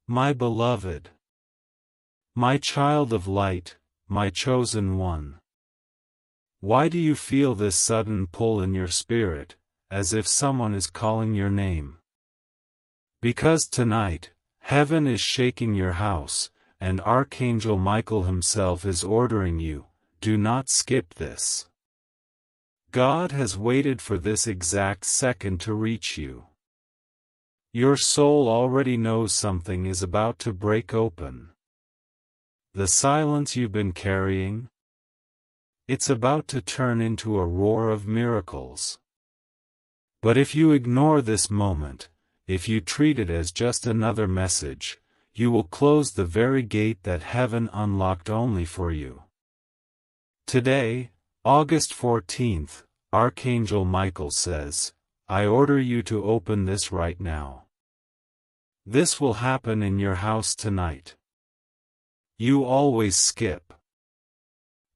My beloved, my child of light, my chosen one. Why do you feel this sudden pull in your spirit, as if someone is calling your name? Because tonight, heaven is shaking your house, and Archangel Michael himself is ordering you, do not skip this. God has waited for this exact second to reach you. Your soul already knows something is about to break open. The silence you've been carrying? It's about to turn into a roar of miracles. But if you ignore this moment, if you treat it as just another message, you will close the very gate that heaven unlocked only for you. Today, August 14th, Archangel Michael says, I order you to open this right now. This will happen in your house tonight. You always skip.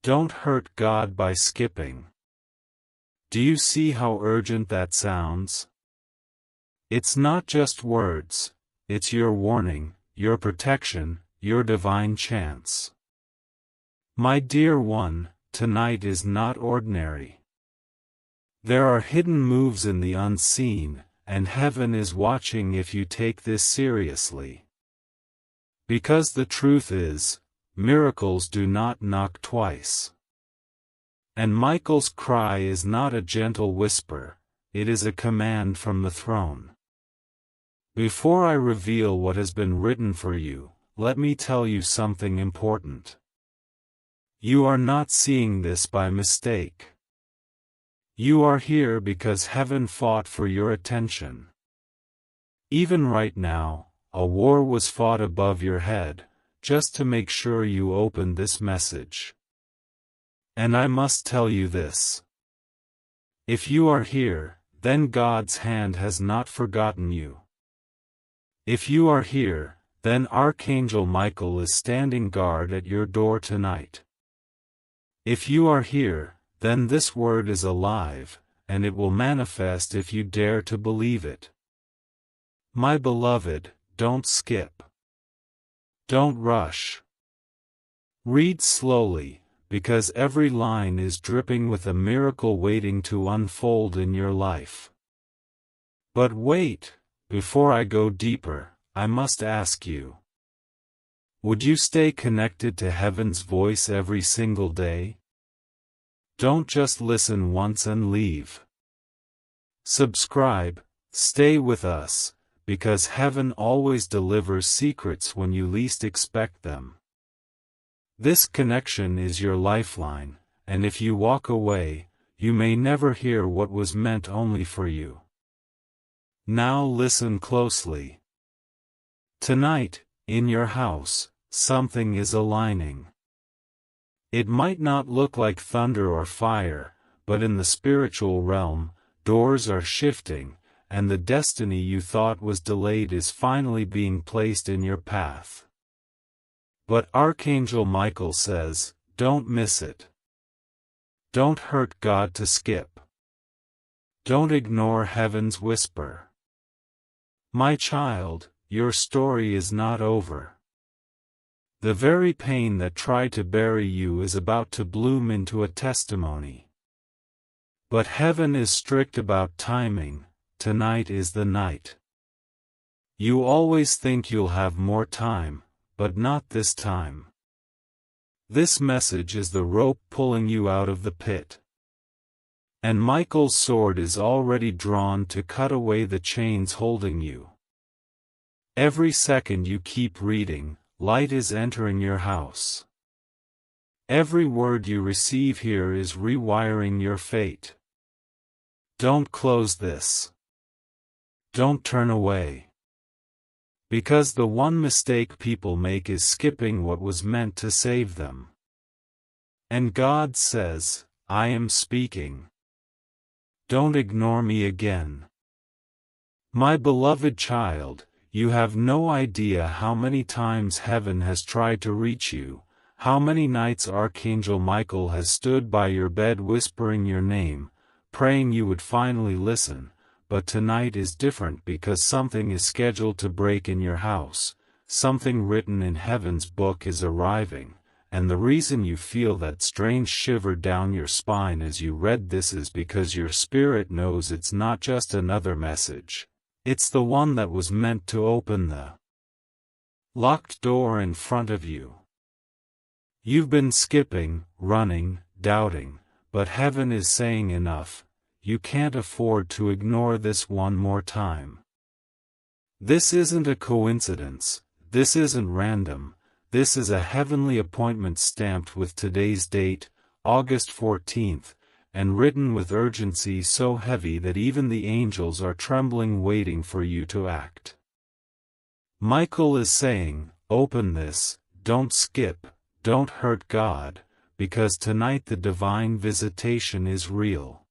Don't hurt God by skipping. Do you see how urgent that sounds? It's not just words, it's your warning, your protection, your divine chance. My dear one, tonight is not ordinary. There are hidden moves in the unseen, and heaven is watching if you take this seriously. Because the truth is, miracles do not knock twice. And Michael's cry is not a gentle whisper, it is a command from the throne. Before I reveal what has been written for you, let me tell you something important. You are not seeing this by mistake. You are here because heaven fought for your attention. Even right now, a war was fought above your head, just to make sure you opened this message. And I must tell you this. If you are here, then God's hand has not forgotten you. If you are here, then Archangel Michael is standing guard at your door tonight. If you are here, then this word is alive, and it will manifest if you dare to believe it. My beloved, don't skip. Don't rush. Read slowly, because every line is dripping with a miracle waiting to unfold in your life. But wait, before I go deeper, I must ask you. Would you stay connected to heaven's voice every single day? Don't just listen once and leave. Subscribe, stay with us, because heaven always delivers secrets when you least expect them. This connection is your lifeline, and if you walk away, you may never hear what was meant only for you. Now listen closely. Tonight, in your house, something is aligning. It might not look like thunder or fire, but in the spiritual realm, doors are shifting, and the destiny you thought was delayed is finally being placed in your path. But Archangel Michael says, don't miss it. Don't hurt God to skip. Don't ignore heaven's whisper. My child, your story is not over. The very pain that tried to bury you is about to bloom into a testimony. But heaven is strict about timing, tonight is the night. You always think you'll have more time, but not this time. This message is the rope pulling you out of the pit. And Michael's sword is already drawn to cut away the chains holding you. Every second you keep reading, light is entering your house. Every word you receive here is rewiring your fate. Don't close this. Don't turn away. Because the one mistake people make is skipping what was meant to save them. And God says, I am speaking. Don't ignore me again. My beloved child, you have no idea how many times heaven has tried to reach you, how many nights Archangel Michael has stood by your bed whispering your name, praying you would finally listen, but tonight is different because something is scheduled to break in your house, something written in heaven's book is arriving, and the reason you feel that strange shiver down your spine as you read this is because your spirit knows it's not just another message. It's the one that was meant to open the locked door in front of you. You've been skipping, running, doubting, but heaven is saying enough. You can't afford to ignore this one more time. This isn't a coincidence, this isn't random, this is a heavenly appointment stamped with today's date, August 14th, and written with urgency so heavy that even the angels are trembling waiting for you to act. Michael is saying, open this, don't skip, don't hurt God, because tonight the divine visitation is real.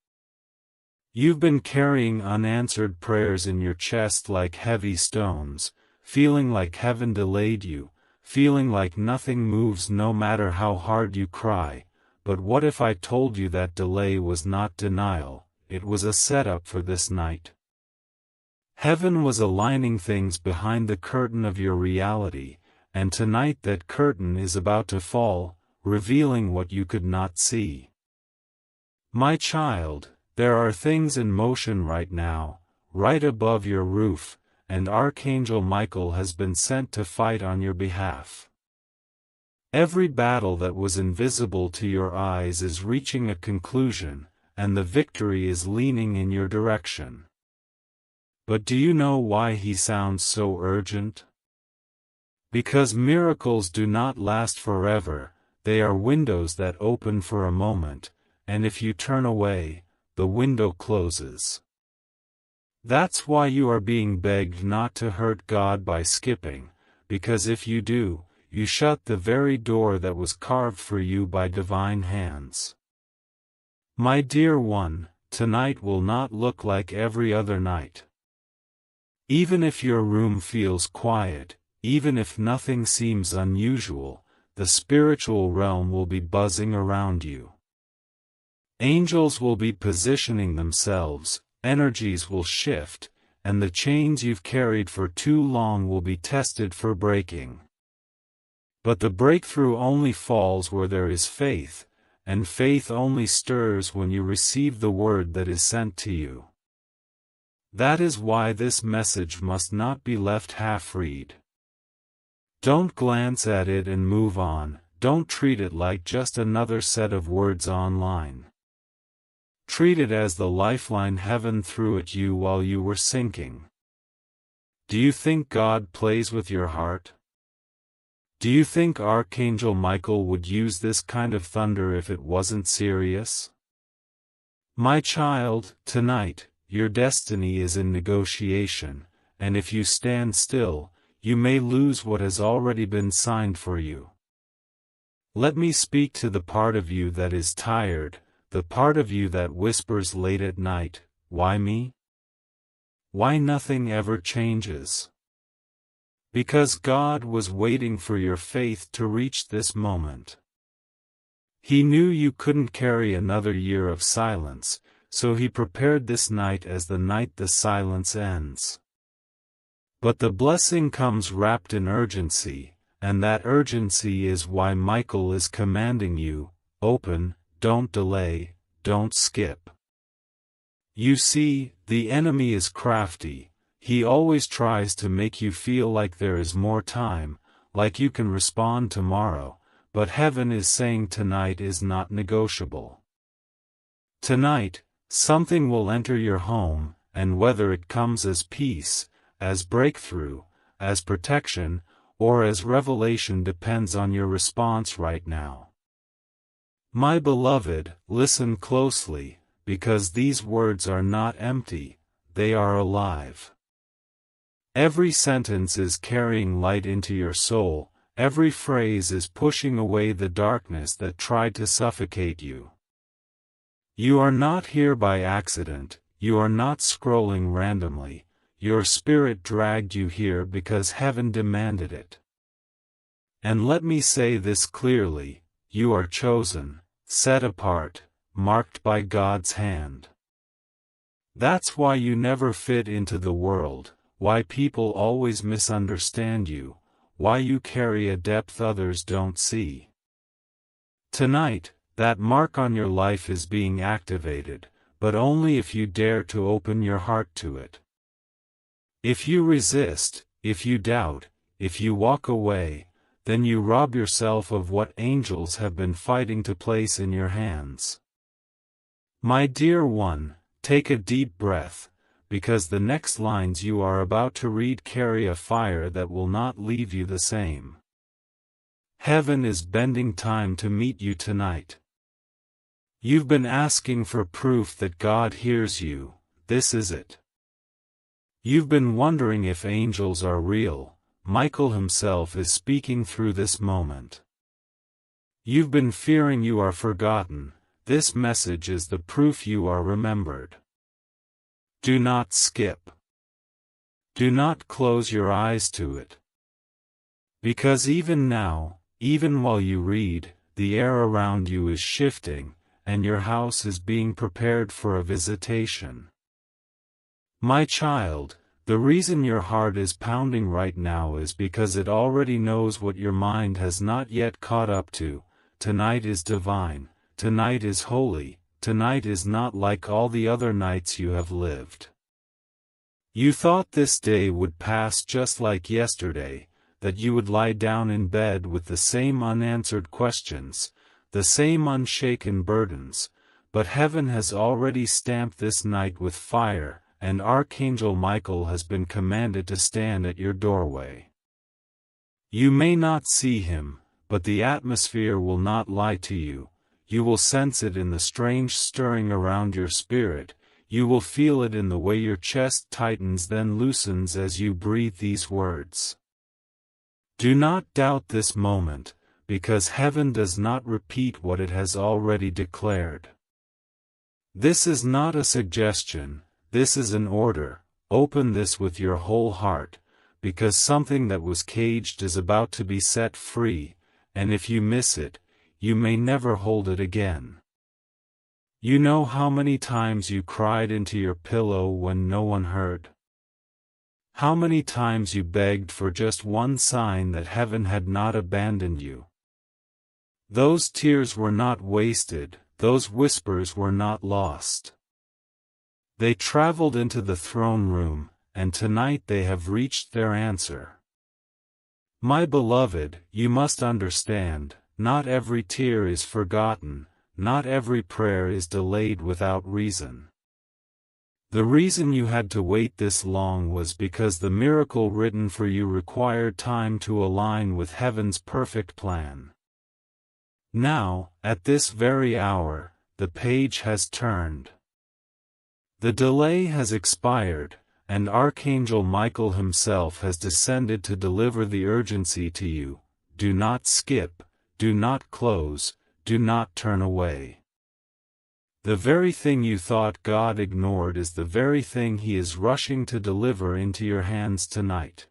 You've been carrying unanswered prayers in your chest like heavy stones, feeling like heaven delayed you, feeling like nothing moves no matter how hard you cry. But what if I told you that delay was not denial, it was a setup for this night? Heaven was aligning things behind the curtain of your reality, and tonight that curtain is about to fall, revealing what you could not see. My child, there are things in motion right now, right above your roof, and Archangel Michael has been sent to fight on your behalf. Every battle that was invisible to your eyes is reaching a conclusion, and the victory is leaning in your direction. But do you know why he sounds so urgent? Because miracles do not last forever, they are windows that open for a moment, and if you turn away, the window closes. That's why you are being begged not to hurt God by skipping, because if you do, you shut the very door that was carved for you by divine hands. My dear one, tonight will not look like every other night. Even if your room feels quiet, even if nothing seems unusual, the spiritual realm will be buzzing around you. Angels will be positioning themselves, energies will shift, and the chains you've carried for too long will be tested for breaking. But the breakthrough only falls where there is faith, and faith only stirs when you receive the word that is sent to you. That is why this message must not be left half-read. Don't glance at it and move on, don't treat it like just another set of words online. Treat it as the lifeline heaven threw at you while you were sinking. Do you think God plays with your heart? Do you think Archangel Michael would use this kind of thunder if it wasn't serious? My child, tonight, your destiny is in negotiation, and if you stand still, you may lose what has already been signed for you. Let me speak to the part of you that is tired, the part of you that whispers late at night, why me? Why nothing ever changes? Because God was waiting for your faith to reach this moment. He knew you couldn't carry another year of silence, so he prepared this night as the night the silence ends. But the blessing comes wrapped in urgency, and that urgency is why Michael is commanding you, open, don't delay, don't skip. You see, the enemy is crafty. He always tries to make you feel like there is more time, like you can respond tomorrow, but heaven is saying tonight is not negotiable. Tonight, something will enter your home, and whether it comes as peace, as breakthrough, as protection, or as revelation depends on your response right now. My beloved, listen closely, because these words are not empty, they are alive. Every sentence is carrying light into your soul, every phrase is pushing away the darkness that tried to suffocate you. You are not here by accident, you are not scrolling randomly, your spirit dragged you here because heaven demanded it. And let me say this clearly, you are chosen, set apart, marked by God's hand. That's why you never fit into the world, why people always misunderstand you, why you carry a depth others don't see. Tonight, that mark on your life is being activated, but only if you dare to open your heart to it. If you resist, if you doubt, if you walk away, then you rob yourself of what angels have been fighting to place in your hands. My dear one, take a deep breath, because the next lines you are about to read carry a fire that will not leave you the same. Heaven is bending time to meet you tonight. You've been asking for proof that God hears you. This is it. You've been wondering if angels are real. Michael himself is speaking through this moment. You've been fearing you are forgotten. This message is the proof you are remembered. Do not skip. Do not close your eyes to it. Because even now, even while you read, the air around you is shifting, and your house is being prepared for a visitation. My child, the reason your heart is pounding right now is because it already knows what your mind has not yet caught up to. Tonight is divine, tonight is holy, tonight is not like all the other nights you have lived. You thought this day would pass just like yesterday, that you would lie down in bed with the same unanswered questions, the same unshaken burdens, but heaven has already stamped this night with fire, and Archangel Michael has been commanded to stand at your doorway. You may not see him, but the atmosphere will not lie to you. You will sense it in the strange stirring around your spirit. You will feel it in the way your chest tightens then loosens as you breathe these words. Do not doubt this moment, because heaven does not repeat what it has already declared. This is not a suggestion, this is an order. Open this with your whole heart, because something that was caged is about to be set free, and if you miss it, you may never hold it again. You know how many times you cried into your pillow when no one heard? How many times you begged for just one sign that heaven had not abandoned you? Those tears were not wasted, those whispers were not lost. They traveled into the throne room, and tonight they have reached their answer. My beloved, you must understand, not every tear is forgotten, not every prayer is delayed without reason. The reason you had to wait this long was because the miracle written for you required time to align with heaven's perfect plan. Now, at this very hour, the page has turned. The delay has expired, and Archangel Michael himself has descended to deliver the urgency to you. Do not skip, do not close, do not turn away. The very thing you thought God ignored is the very thing He is rushing to deliver into your hands tonight.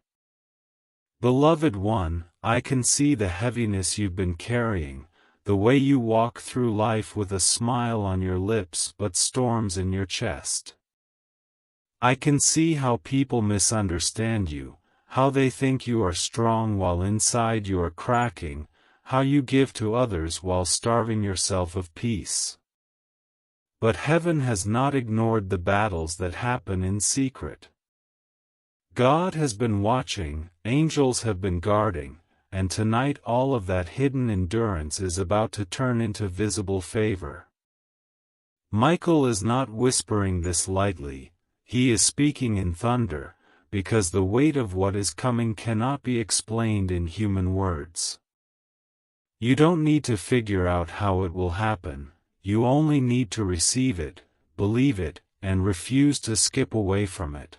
Beloved one, I can see the heaviness you've been carrying, the way you walk through life with a smile on your lips but storms in your chest. I can see how people misunderstand you, how they think you are strong while inside you are cracking, how you give to others while starving yourself of peace. But heaven has not ignored the battles that happen in secret. God has been watching, angels have been guarding, and tonight all of that hidden endurance is about to turn into visible favor. Michael is not whispering this lightly, he is speaking in thunder, because the weight of what is coming cannot be explained in human words. You don't need to figure out how it will happen, you only need to receive it, believe it, and refuse to skip away from it.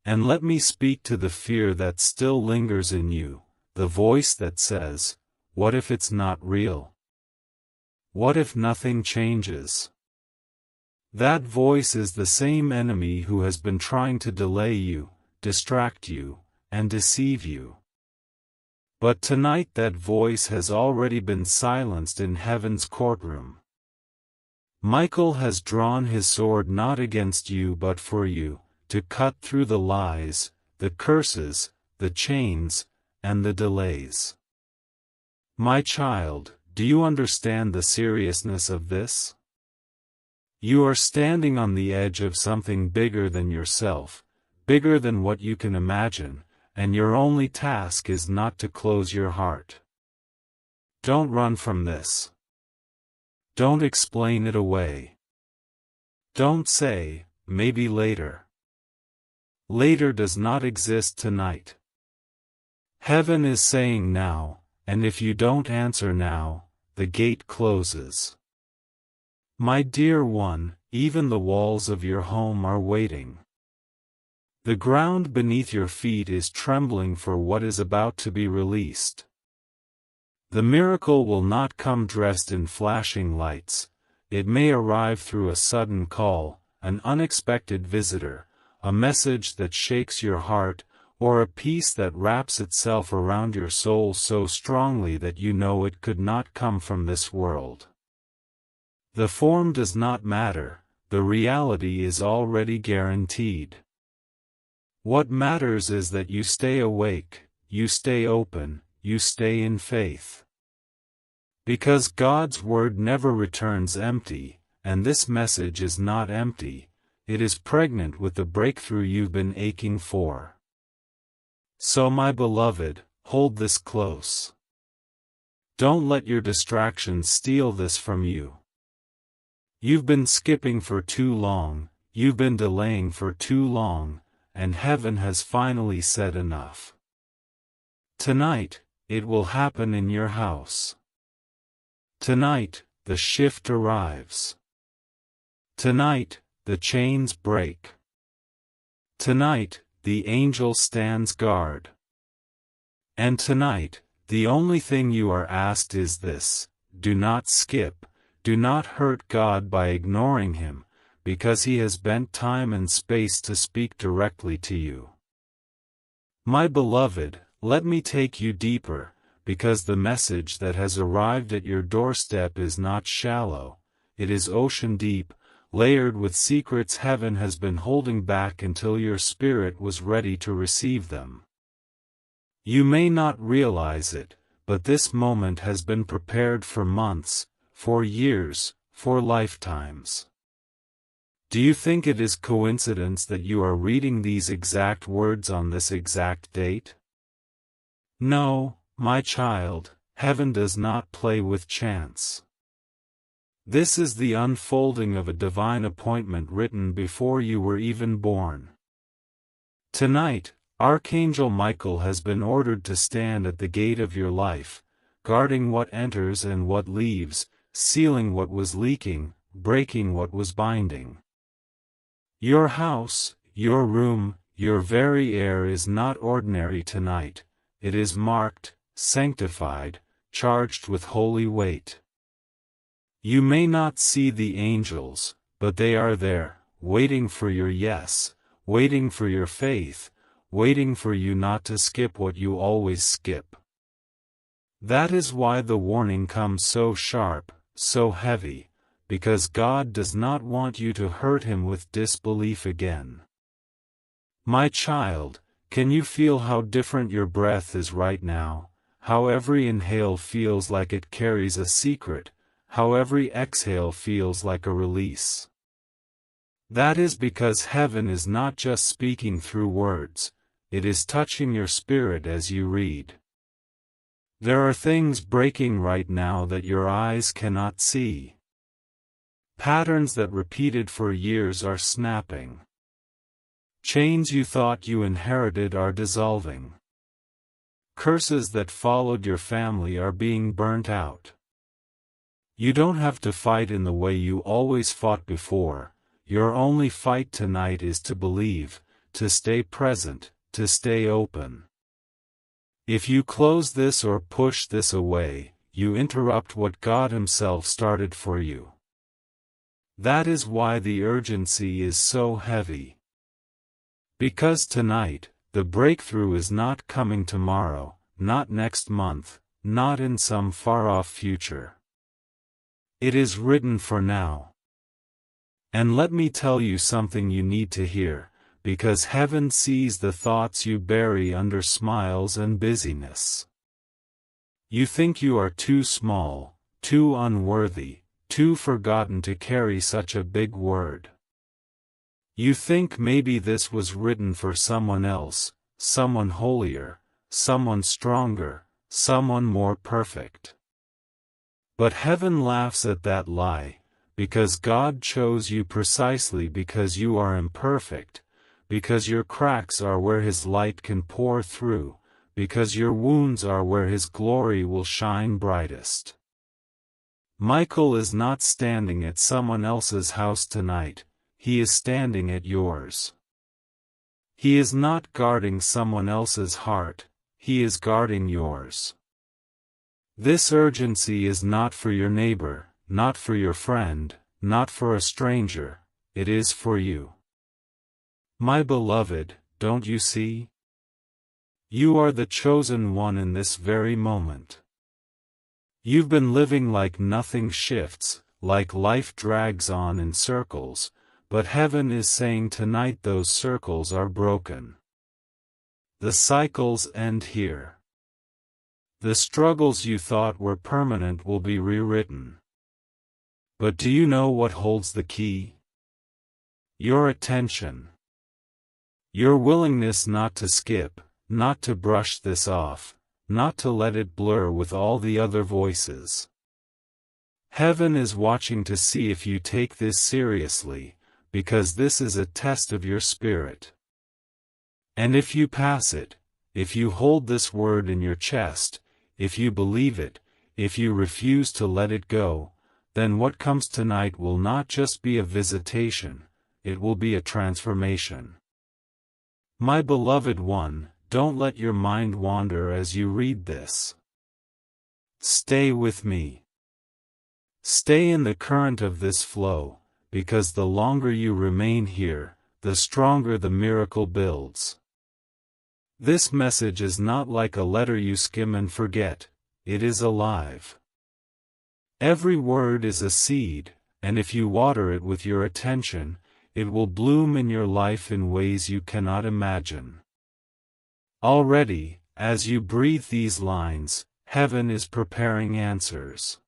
And let me speak to the fear that still lingers in you, the voice that says, what if it's not real? What if nothing changes? That voice is the same enemy who has been trying to delay you, distract you, and deceive you. But tonight that voice has already been silenced in heaven's courtroom. Michael has drawn his sword not against you but for you, to cut through the lies, the curses, the chains, and the delays. My child, do you understand the seriousness of this? You are standing on the edge of something bigger than yourself, bigger than what you can imagine, and your only task is not to close your heart. Don't run from this. Don't explain it away. Don't say, maybe later. Later does not exist tonight. Heaven is saying now, and if you don't answer now, the gate closes. My dear one, even the walls of your home are waiting. The ground beneath your feet is trembling for what is about to be released. The miracle will not come dressed in flashing lights. It may arrive through a sudden call, an unexpected visitor, a message that shakes your heart, or a peace that wraps itself around your soul so strongly that you know it could not come from this world. The form does not matter, the reality is already guaranteed. What matters is that you stay awake, you stay open, you stay in faith. Because God's word never returns empty, and this message is not empty, it is pregnant with the breakthrough you've been aching for. So my beloved, hold this close. Don't let your distractions steal this from you. You've been skipping for too long, you've been delaying for too long, and heaven has finally said enough. Tonight, it will happen in your house. Tonight, the shift arrives. Tonight, the chains break. Tonight, the angel stands guard. And tonight, the only thing you are asked is this: do not skip, do not hurt God by ignoring Him, because He has bent time and space to speak directly to you. My beloved, let me take you deeper, because the message that has arrived at your doorstep is not shallow, it is ocean deep, layered with secrets heaven has been holding back until your spirit was ready to receive them. You may not realize it, but this moment has been prepared for months, for years, for lifetimes. Do you think it is coincidence that you are reading these exact words on this exact date? No, my child, heaven does not play with chance. This is the unfolding of a divine appointment written before you were even born. Tonight, Archangel Michael has been ordered to stand at the gate of your life, guarding what enters and what leaves, sealing what was leaking, breaking what was binding. Your house, your room, your very air is not ordinary tonight, it is marked, sanctified, charged with holy weight. You may not see the angels, but they are there, waiting for your yes, waiting for your faith, waiting for you not to skip what you always skip. That is why the warning comes so sharp, so heavy, because God does not want you to hurt Him with disbelief again. My child, can you feel how different your breath is right now, how every inhale feels like it carries a secret, how every exhale feels like a release? That is because heaven is not just speaking through words, it is touching your spirit as you read. There are things breaking right now that your eyes cannot see. Patterns that repeated for years are snapping. Chains you thought you inherited are dissolving. Curses that followed your family are being burnt out. You don't have to fight in the way you always fought before. Your only fight tonight is to believe, to stay present, to stay open. If you close this or push this away, you interrupt what God Himself started for you. That is why the urgency is so heavy. Because tonight, the breakthrough is not coming tomorrow, not next month, not in some far-off future. It is written for now. And let me tell you something you need to hear, because heaven sees the thoughts you bury under smiles and busyness. You think you are too small, too unworthy, too forgotten to carry such a big word. You think maybe this was written for someone else, someone holier, someone stronger, someone more perfect. But heaven laughs at that lie, because God chose you precisely because you are imperfect, because your cracks are where His light can pour through, because your wounds are where His glory will shine brightest. Michael is not standing at someone else's house tonight, he is standing at yours. He is not guarding someone else's heart, he is guarding yours. This urgency is not for your neighbor, not for your friend, not for a stranger, it is for you. My beloved, don't you see? You are the chosen one in this very moment. You've been living like nothing shifts, like life drags on in circles, but heaven is saying tonight those circles are broken. The cycles end here. The struggles you thought were permanent will be rewritten. But do you know what holds the key? Your attention. Your willingness not to skip, not to brush this off, not to let it blur with all the other voices. Heaven is watching to see if you take this seriously, because this is a test of your spirit. And if you pass it, if you hold this word in your chest, if you believe it, if you refuse to let it go, then what comes tonight will not just be a visitation, it will be a transformation. My beloved one, don't let your mind wander as you read this. Stay with me. Stay in the current of this flow, because the longer you remain here, the stronger the miracle builds. This message is not like a letter you skim and forget, it is alive. Every word is a seed, and if you water it with your attention, it will bloom in your life in ways you cannot imagine. Already, as you breathe these lines, heaven is preparing answers.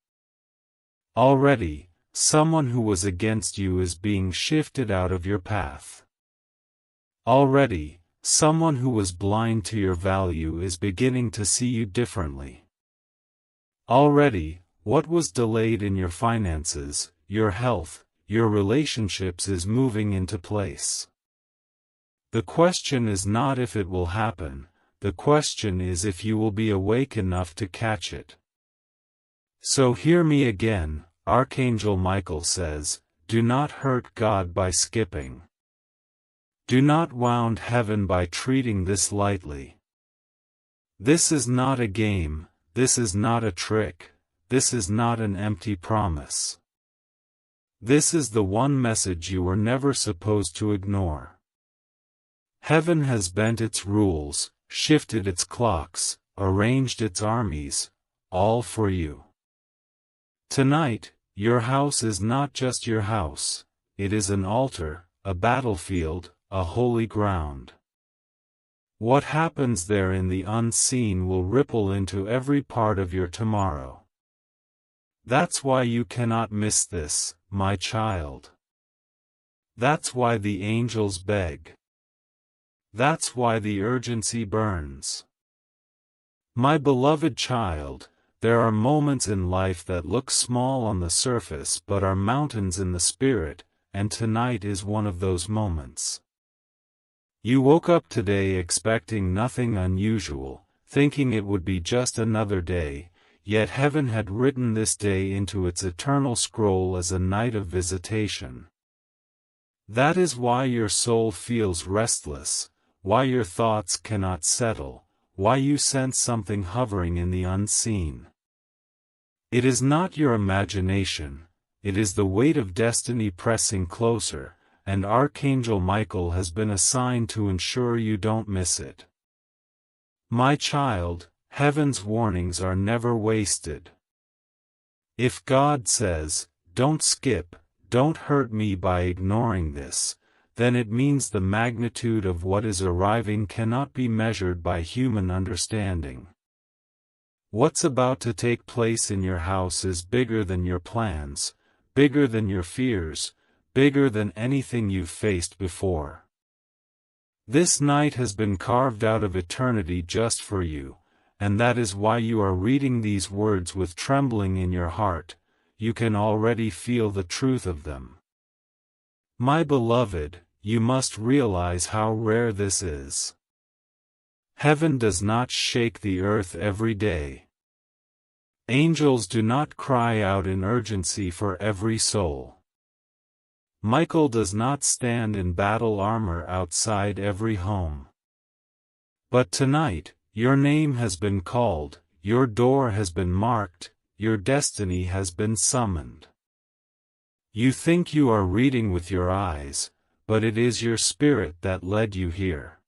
Already, someone who was against you is being shifted out of your path. Already, someone who was blind to your value is beginning to see you differently. Already, what was delayed in your finances, your health, your relationships is moving into place. The question is not if it will happen, the question is if you will be awake enough to catch it. So hear me again, Archangel Michael says, do not hurt God by skipping. Do not wound heaven by treating this lightly. This is not a game, this is not a trick, this is not an empty promise. This is the one message you were never supposed to ignore. Heaven has bent its rules, shifted its clocks, arranged its armies, all for you. Tonight, your house is not just your house, it is an altar, a battlefield, a holy ground. What happens there in the unseen will ripple into every part of your tomorrow. That's why you cannot miss this, my child. That's why the angels beg. That's why the urgency burns. My beloved child, there are moments in life that look small on the surface but are mountains in the spirit, and tonight is one of those moments. You woke up today expecting nothing unusual, thinking it would be just another day, yet heaven had written this day into its eternal scroll as a night of visitation. That is why your soul feels restless, why your thoughts cannot settle, why you sense something hovering in the unseen. It is not your imagination, it is the weight of destiny pressing closer, and Archangel Michael has been assigned to ensure you don't miss it. My child, heaven's warnings are never wasted. If God says, don't skip, don't hurt me by ignoring this, then it means the magnitude of what is arriving cannot be measured by human understanding. What's about to take place in your house is bigger than your plans, bigger than your fears, bigger than anything you've faced before. This night has been carved out of eternity just for you, and that is why you are reading these words with trembling in your heart. You can already feel the truth of them. My beloved, you must realize how rare this is. Heaven does not shake the earth every day. Angels do not cry out in urgency for every soul. Michael does not stand in battle armor outside every home. But tonight, your name has been called, your door has been marked, your destiny has been summoned. You think you are reading with your eyes, but it is your spirit that led you here.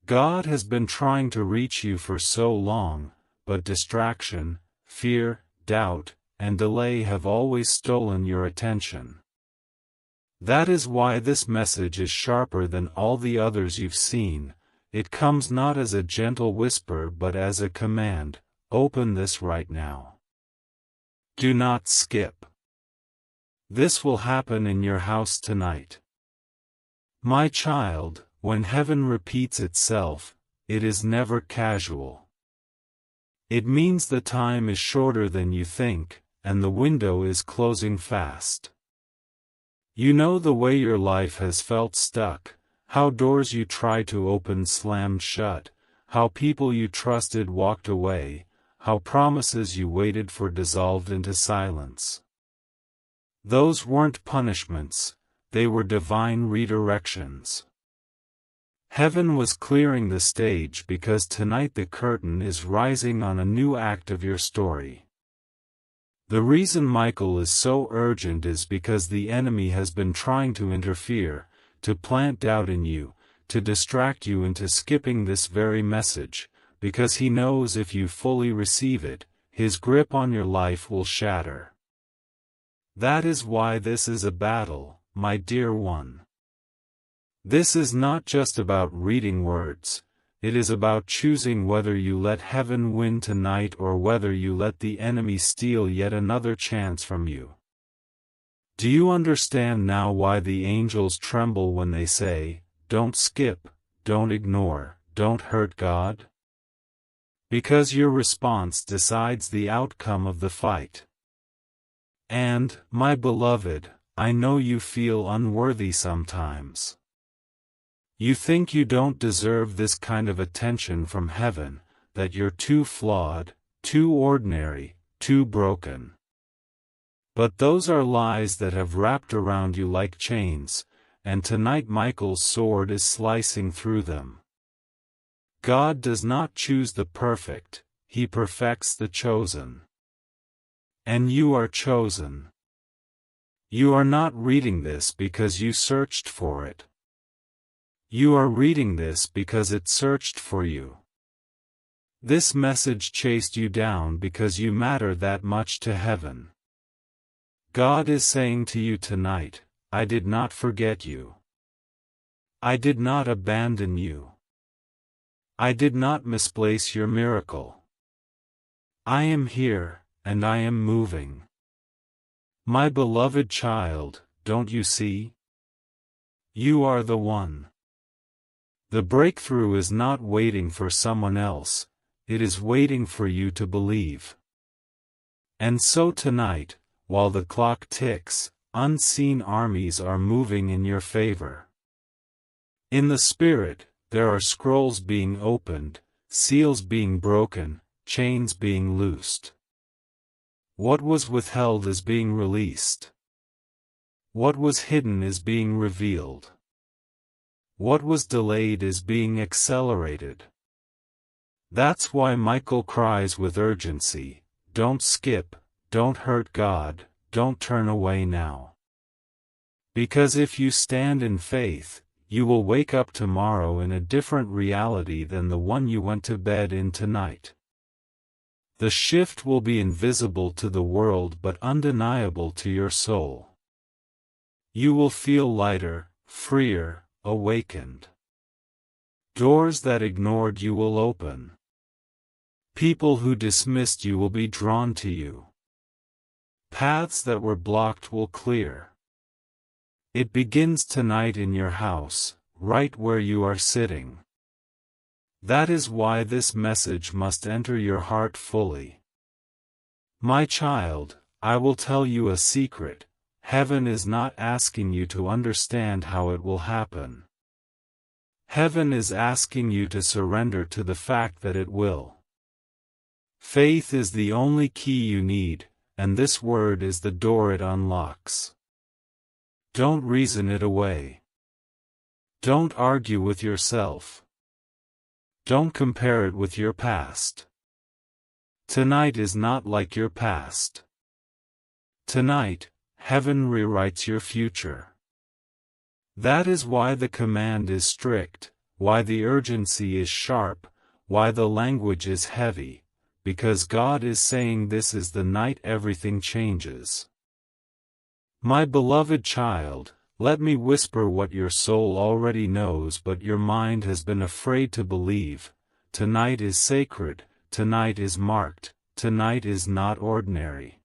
God has been trying to reach you for so long, but distraction, fear, doubt, and delay have always stolen your attention. That is why this message is sharper than all the others you've seen. It comes not as a gentle whisper but as a command: open this right now. Do not skip. This will happen in your house tonight. My child, when heaven repeats itself, it is never casual. It means the time is shorter than you think, and the window is closing fast. You know the way your life has felt stuck, how doors you tried to open slammed shut, how people you trusted walked away, how promises you waited for dissolved into silence. Those weren't punishments, they were divine redirections. Heaven was clearing the stage because tonight the curtain is rising on a new act of your story. The reason Michael is so urgent is because the enemy has been trying to interfere, to plant doubt in you, to distract you into skipping this very message, because he knows if you fully receive it, his grip on your life will shatter. That is why this is a battle, my dear one. This is not just about reading words, it is about choosing whether you let heaven win tonight or whether you let the enemy steal yet another chance from you. Do you understand now why the angels tremble when they say, "Don't skip, don't ignore, don't hurt God"? Because your response decides the outcome of the fight. And, my beloved, I know you feel unworthy sometimes. You think you don't deserve this kind of attention from heaven, that you're too flawed, too ordinary, too broken. But those are lies that have wrapped around you like chains, and tonight Michael's sword is slicing through them. God does not choose the perfect, He perfects the chosen. And you are chosen. You are not reading this because you searched for it. You are reading this because it searched for you. This message chased you down because you matter that much to heaven. God is saying to you tonight, I did not forget you. I did not abandon you. I did not misplace your miracle. I am here, and I am moving. My beloved child, don't you see? You are the one. The breakthrough is not waiting for someone else, it is waiting for you to believe. And so tonight, while the clock ticks, unseen armies are moving in your favor. In the Spirit, there are scrolls being opened, seals being broken, chains being loosed. What was withheld is being released. What was hidden is being revealed. What was delayed is being accelerated. That's why Michael cries with urgency, don't skip, don't hurt God, don't turn away now. Because if you stand in faith, you will wake up tomorrow in a different reality than the one you went to bed in tonight. The shift will be invisible to the world but undeniable to your soul. You will feel lighter, freer, awakened. Doors that ignored you will open. People who dismissed you will be drawn to you. Paths that were blocked will clear. It begins tonight in your house, right where you are sitting. That is why this message must enter your heart fully. My child, I will tell you a secret. Heaven is not asking you to understand how it will happen. Heaven is asking you to surrender to the fact that it will. Faith is the only key you need, and this word is the door it unlocks. Don't reason it away. Don't argue with yourself. Don't compare it with your past. Tonight is not like your past. Tonight, heaven rewrites your future. That is why the command is strict, why the urgency is sharp, why the language is heavy, because God is saying this is the night everything changes. My beloved child, let me whisper what your soul already knows but your mind has been afraid to believe. Tonight is sacred, tonight is marked, tonight is not ordinary.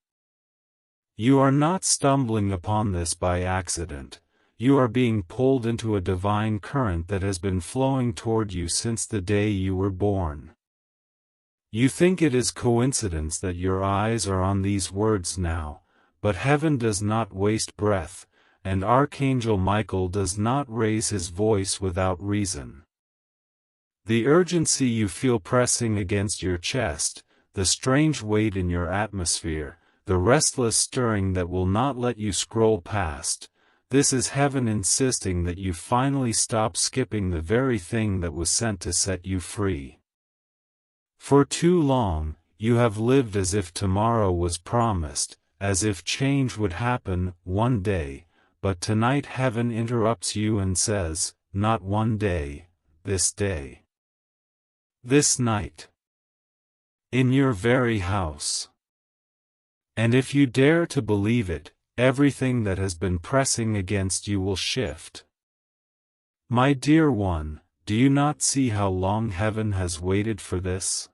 You are not stumbling upon this by accident. You are being pulled into a divine current that has been flowing toward you since the day you were born. You think it is coincidence that your eyes are on these words now, but heaven does not waste breath, and Archangel Michael does not raise his voice without reason. The urgency you feel pressing against your chest, the strange weight in your atmosphere, the restless stirring that will not let you scroll past, this is heaven insisting that you finally stop skipping the very thing that was sent to set you free. For too long, you have lived as if tomorrow was promised, as if change would happen one day, but tonight heaven interrupts you and says, not one day, this day. This night. In your very house. And if you dare to believe it, everything that has been pressing against you will shift. My dear one, do you not see how long heaven has waited for this?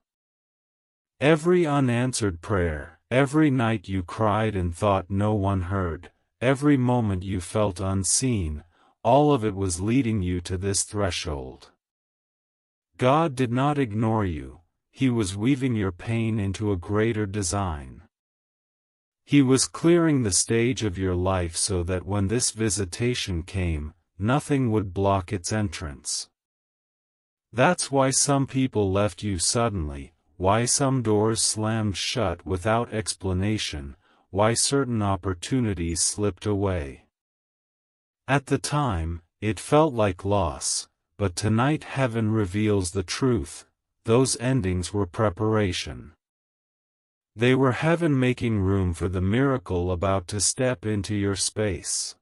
Every unanswered prayer, every night you cried and thought no one heard, every moment you felt unseen, all of it was leading you to this threshold. God did not ignore you, He was weaving your pain into a greater design. He was clearing the stage of your life so that when this visitation came, nothing would block its entrance. That's why some people left you suddenly, why some doors slammed shut without explanation, why certain opportunities slipped away. At the time, it felt like loss, but tonight heaven reveals the truth, those endings were preparation. They were heaven making room for the miracle about to step into your space.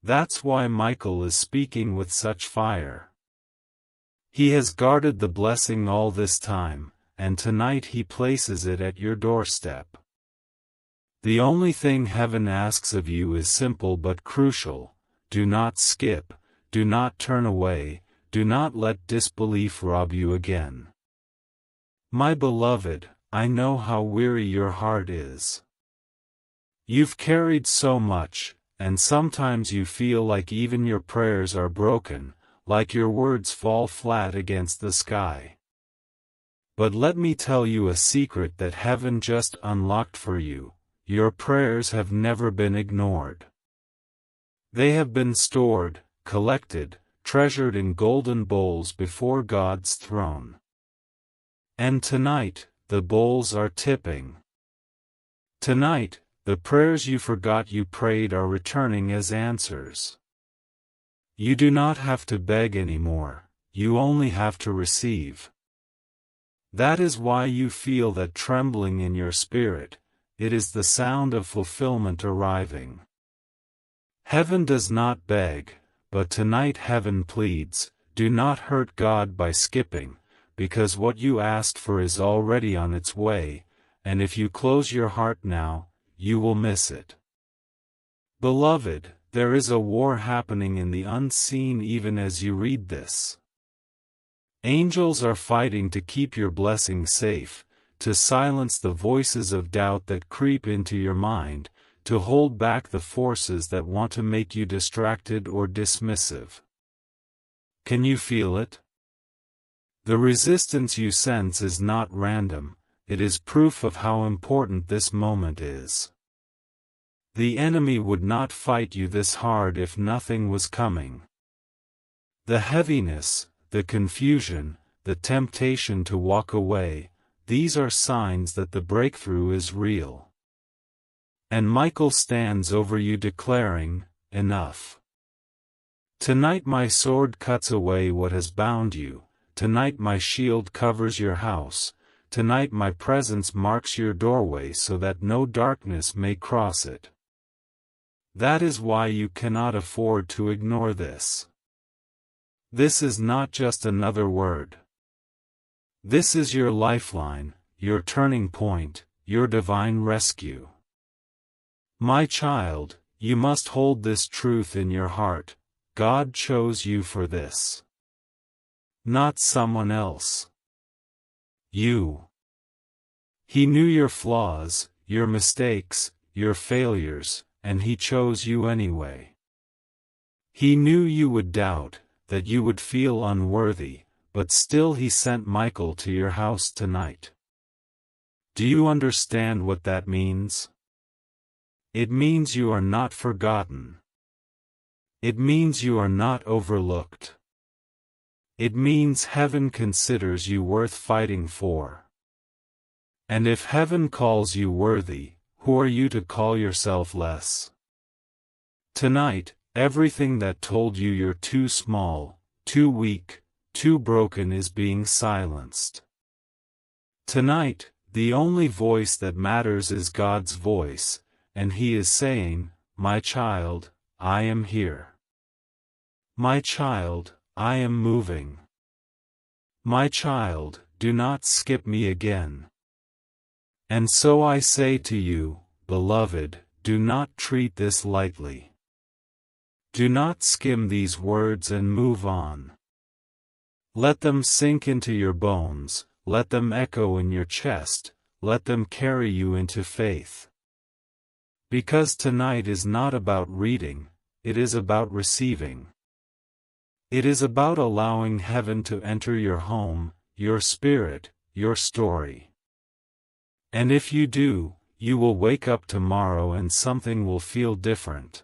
That's why Michael is speaking with such fire. He has guarded the blessing all this time, and tonight he places it at your doorstep. The only thing heaven asks of you is simple but crucial: do not skip, do not turn away, do not let disbelief rob you again. My beloved, I know how weary your heart is. You've carried so much, and sometimes you feel like even your prayers are broken, like your words fall flat against the sky. But let me tell you a secret that heaven just unlocked for you: your prayers have never been ignored. They have been stored, collected, treasured in golden bowls before God's throne. And tonight, the bowls are tipping. Tonight, the prayers you forgot you prayed are returning as answers. You do not have to beg anymore, you only have to receive. That is why you feel that trembling in your spirit. It is the sound of fulfillment arriving. Heaven does not beg, but tonight heaven pleads, do not hurt God by skipping, because what you asked for is already on its way, and if you close your heart now, you will miss it. Beloved, There is a war happening in the unseen even as you read this. Angels are fighting to keep your blessing safe, to silence the voices of doubt that creep into your mind, to hold back the forces that want to make you distracted or dismissive. Can you feel it? The resistance you sense is not random, it is proof of how important this moment is. The enemy would not fight you this hard if nothing was coming. The heaviness, the confusion, the temptation to walk away, these are signs that the breakthrough is real. And Michael stands over you declaring, "Enough. Tonight my sword cuts away what has bound you, tonight my shield covers your house, tonight my presence marks your doorway so that no darkness may cross it." That is why you cannot afford to ignore this. This is not just another word. This is your lifeline, your turning point, your divine rescue. My child, you must hold this truth in your heart: God chose you for this. Not someone else. You. He knew your flaws, your mistakes, your failures, and He chose you anyway. He knew you would doubt, that you would feel unworthy, but still He sent Michael to your house tonight. Do you understand what that means? It means you are not forgotten. It means you are not overlooked. It means heaven considers you worth fighting for. And if heaven calls you worthy, who are you to call yourself less? Tonight, everything that told you you're too small, too weak, too broken is being silenced. Tonight, the only voice that matters is God's voice, and He is saying, "My child, I am here. My child, I am moving. My child, do not skip me again." And so I say to you, beloved, do not treat this lightly. Do not skim these words and move on. Let them sink into your bones, let them echo in your chest, let them carry you into faith. Because tonight is not about reading, it is about receiving. It is about allowing heaven to enter your home, your spirit, your story. And if you do, you will wake up tomorrow and something will feel different.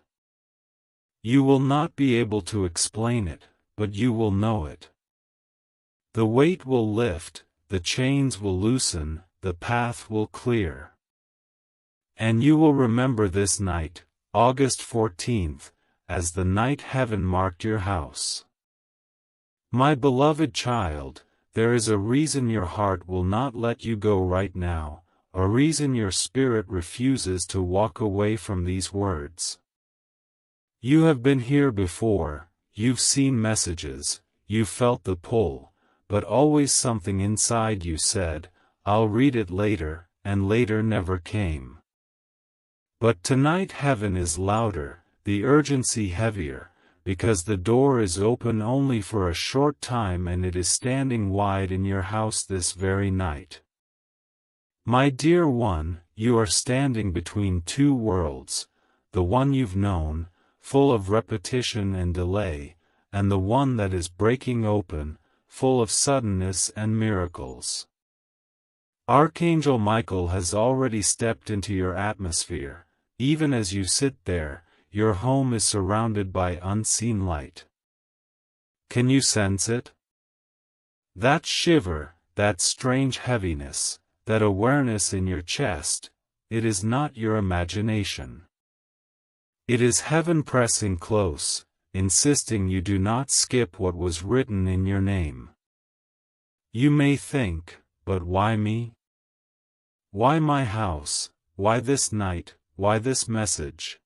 You will not be able to explain it, but you will know it. The weight will lift, the chains will loosen, the path will clear. And you will remember this night, August 14th, as the night heaven marked your house. My beloved child, there is a reason your heart will not let you go right now, a reason your spirit refuses to walk away from these words. You have been here before, you've seen messages, you felt the pull, but always something inside you said, "I'll read it later," and later never came. But tonight heaven is louder, the urgency heavier, because the door is open only for a short time and it is standing wide in your house this very night. My dear one, you are standing between two worlds, the one you've known, full of repetition and delay, and the one that is breaking open, full of suddenness and miracles. Archangel Michael has already stepped into your atmosphere. Even as you sit there, your home is surrounded by unseen light. Can you sense it? That shiver, that strange heaviness, that awareness in your chest, it is not your imagination. It is heaven pressing close, insisting you do not skip what was written in your name. You may think, but why me? Why my house? Why this night? Why this message?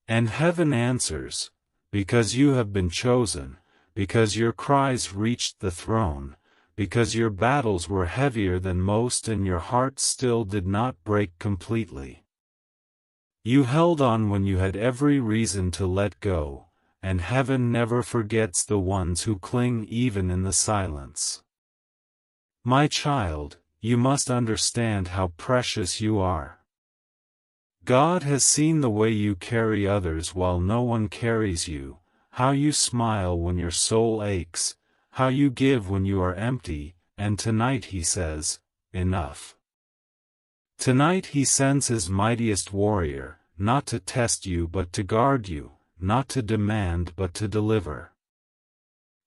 And heaven answers, because you have been chosen, because your cries reached the throne, because your battles were heavier than most and your heart still did not break completely. You held on when you had every reason to let go, and heaven never forgets the ones who cling even in the silence. My child, you must understand how precious you are. God has seen the way you carry others while no one carries you, how you smile when your soul aches, how you give when you are empty, and tonight He says, enough. Tonight He sends His mightiest warrior, not to test you but to guard you, not to demand but to deliver.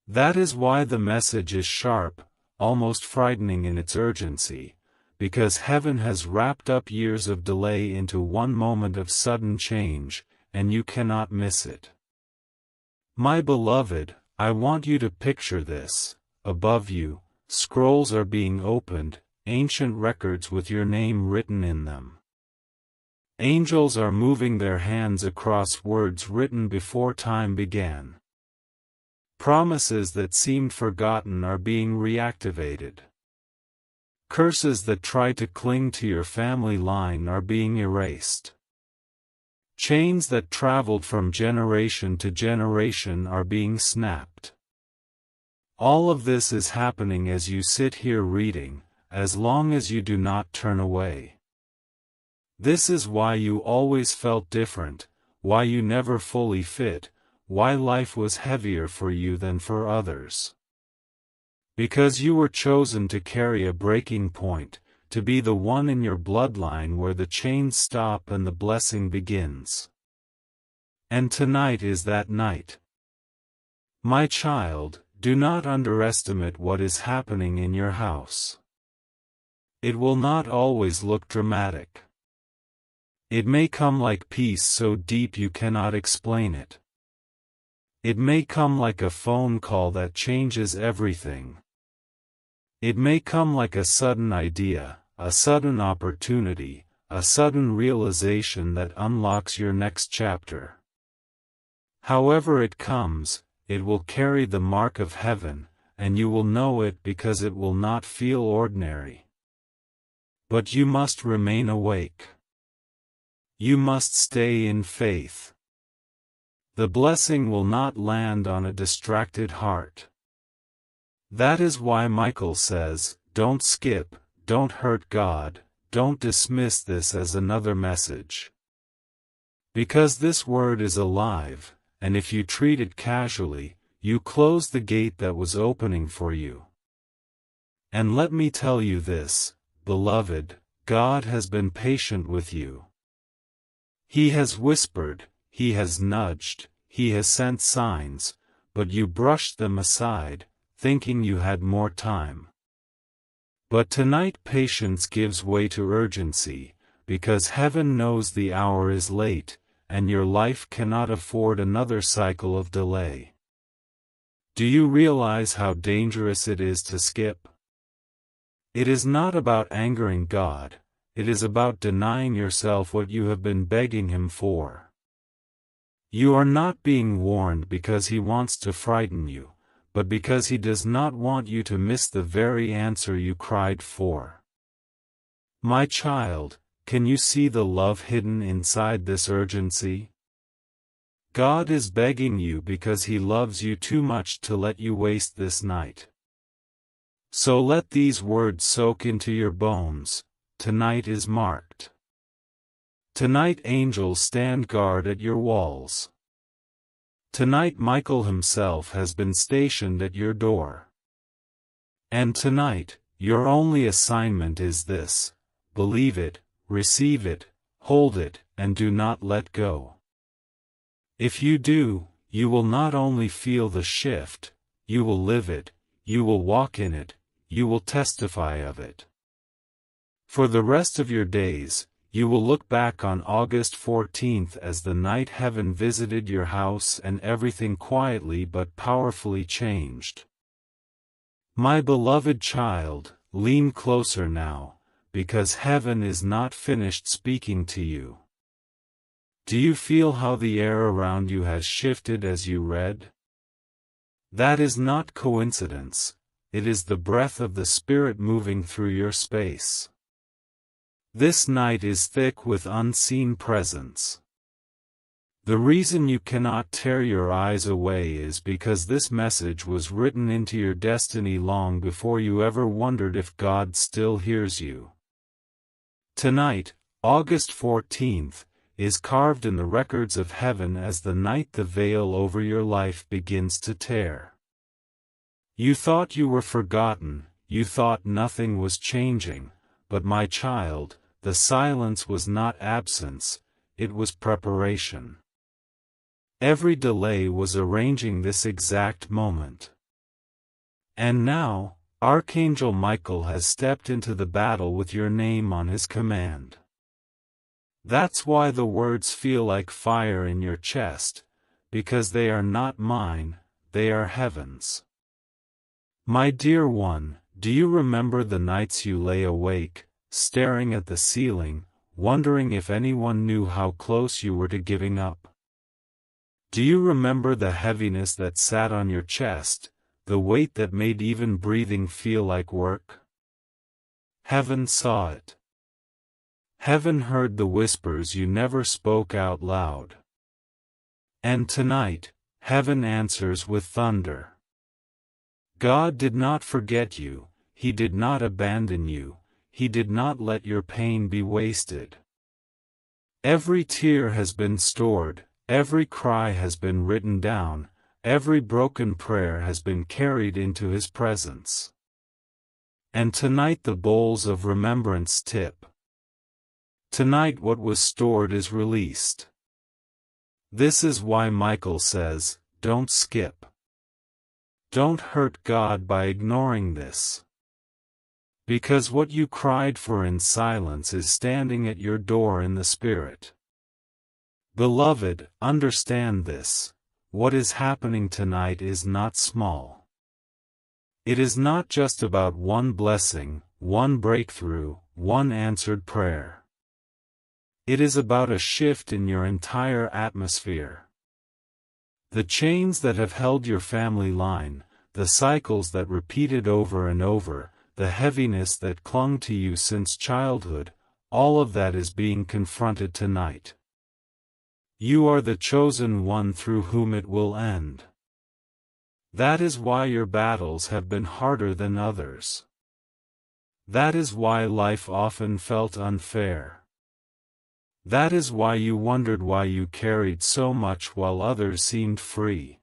That is why the message is sharp, almost frightening in its urgency, because heaven has wrapped up years of delay into one moment of sudden change, and you cannot miss it. My beloved, I want you to picture this. Above you, scrolls are being opened, ancient records with your name written in them. Angels are moving their hands across words written before time began. Promises that seemed forgotten are being reactivated. Curses that try to cling to your family line are being erased. Chains that traveled from generation to generation are being snapped. All of this is happening as you sit here reading, as long as you do not turn away. This is why you always felt different, why you never fully fit, why life was heavier for you than for others. Because you were chosen to carry a breaking point, to be the one in your bloodline where the chains stop and the blessing begins. And tonight is that night. My child, do not underestimate what is happening in your house. It will not always look dramatic. It may come like peace so deep you cannot explain it. It may come like a phone call that changes everything. It may come like a sudden idea, a sudden opportunity, a sudden realization that unlocks your next chapter. However it comes, it will carry the mark of heaven, and you will know it because it will not feel ordinary. But you must remain awake. You must stay in faith. The blessing will not land on a distracted heart. That is why Michael says, don't skip, don't hurt God, don't dismiss this as another message. Because this word is alive, and if you treat it casually, you close the gate that was opening for you. And let me tell you this, beloved, God has been patient with you. He has whispered, He has nudged, He has sent signs, but you brushed them aside, thinking you had more time. But tonight patience gives way to urgency, because heaven knows the hour is late, and your life cannot afford another cycle of delay. Do you realize how dangerous it is to skip? It is not about angering God, it is about denying yourself what you have been begging Him for. You are not being warned because He wants to frighten you, but because He does not want you to miss the very answer you cried for. My child, can you see the love hidden inside this urgency? God is begging you because He loves you too much to let you waste this night. So let these words soak into your bones. Tonight is marked. Tonight angels stand guard at your walls. Tonight Michael himself has been stationed at your door. And tonight, your only assignment is this: believe it, receive it, hold it, and do not let go. If you do, you will not only feel the shift, you will live it, you will walk in it, you will testify of it. For the rest of your days, you will look back on August 14th as the night heaven visited your house and everything quietly but powerfully changed. My beloved child, lean closer now, because heaven is not finished speaking to you. Do you feel how the air around you has shifted as you read? That is not coincidence, it is the breath of the Spirit moving through your space. This night is thick with unseen presence. The reason you cannot tear your eyes away is because this message was written into your destiny long before you ever wondered if God still hears you. Tonight, August 14th, is carved in the records of heaven as the night the veil over your life begins to tear. You thought you were forgotten, you thought nothing was changing, but my child, the silence was not absence, it was preparation. Every delay was arranging this exact moment. And now, Archangel Michael has stepped into the battle with your name on his command. That's why the words feel like fire in your chest, because they are not mine, they are heaven's. My dear one, do you remember the nights you lay awake, staring at the ceiling, wondering if anyone knew how close you were to giving up? Do you remember the heaviness that sat on your chest, the weight that made even breathing feel like work? Heaven saw it. Heaven heard the whispers you never spoke out loud. And tonight, heaven answers with thunder. God did not forget you, He did not abandon you, He did not let your pain be wasted. Every tear has been stored, every cry has been written down, every broken prayer has been carried into His presence. And tonight the bowls of remembrance tip. Tonight what was stored is released. This is why Michael says, don't skip. Don't hurt God by ignoring this. Because what you cried for in silence is standing at your door in the Spirit. Beloved, understand this. What is happening tonight is not small. It is not just about one blessing, one breakthrough, one answered prayer. It is about a shift in your entire atmosphere. The chains that have held your family line, the cycles that repeated over and over, the heaviness that clung to you since childhood, all of that is being confronted tonight. You are the chosen one through whom it will end. That is why your battles have been harder than others. That is why life often felt unfair. That is why you wondered why you carried so much while others seemed free.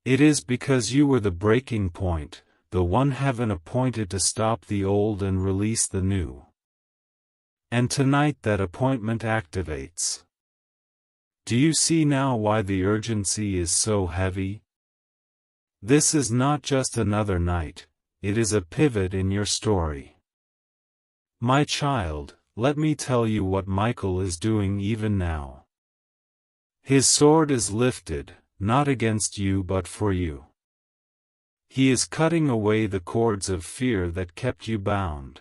It is because you were the breaking point, the one heaven appointed to stop the old and release the new. And tonight that appointment activates. Do you see now why the urgency is so heavy? This is not just another night, it is a pivot in your story. My child, let me tell you what Michael is doing even now. His sword is lifted, not against you but for you. He is cutting away the cords of fear that kept you bound.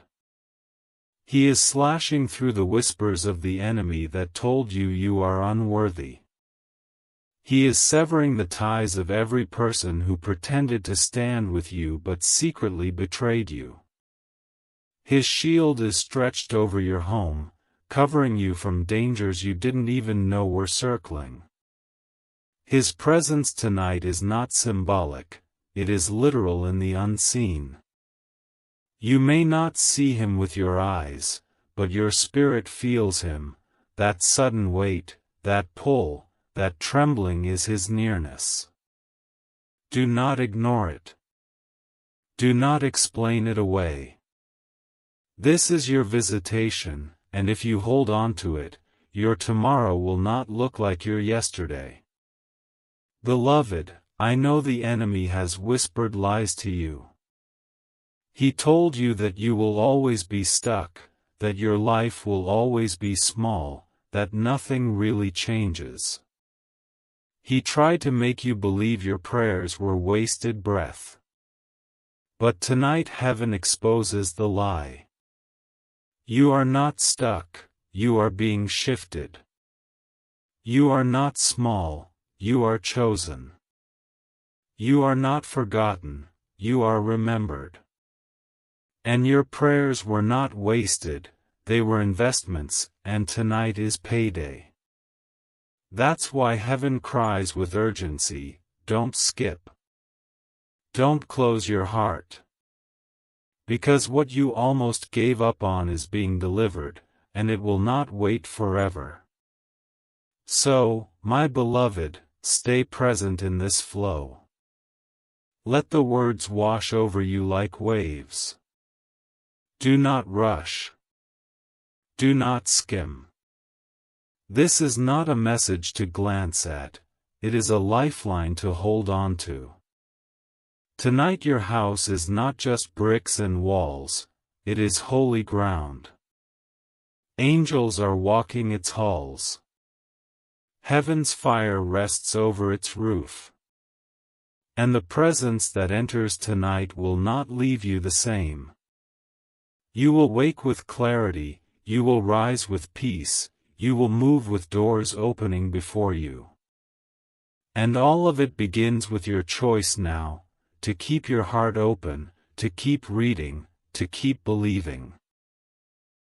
He is slashing through the whispers of the enemy that told you you are unworthy. He is severing the ties of every person who pretended to stand with you but secretly betrayed you. His shield is stretched over your home, covering you from dangers you didn't even know were circling. His presence tonight is not symbolic, it is literal in the unseen. You may not see him with your eyes, but your spirit feels him, that sudden weight, that pull, that trembling is his nearness. Do not ignore it. Do not explain it away. This is your visitation, and if you hold on to it, your tomorrow will not look like your yesterday. Beloved, I know the enemy has whispered lies to you. He told you that you will always be stuck, that your life will always be small, that nothing really changes. He tried to make you believe your prayers were wasted breath. But tonight heaven exposes the lie. You are not stuck, you are being shifted. You are not small, you are chosen. You are not forgotten, you are remembered. And your prayers were not wasted, they were investments, and tonight is payday. That's why heaven cries with urgency, don't skip. Don't close your heart. Because what you almost gave up on is being delivered, and it will not wait forever. So, my beloved, stay present in this flow. Let the words wash over you like waves. Do not rush. Do not skim. This is not a message to glance at, it is a lifeline to hold on to. Tonight your house is not just bricks and walls, it is holy ground. Angels are walking its halls. Heaven's fire rests over its roof. And the presence that enters tonight will not leave you the same. You will wake with clarity, you will rise with peace, you will move with doors opening before you. And all of it begins with your choice now, to keep your heart open, to keep reading, to keep believing.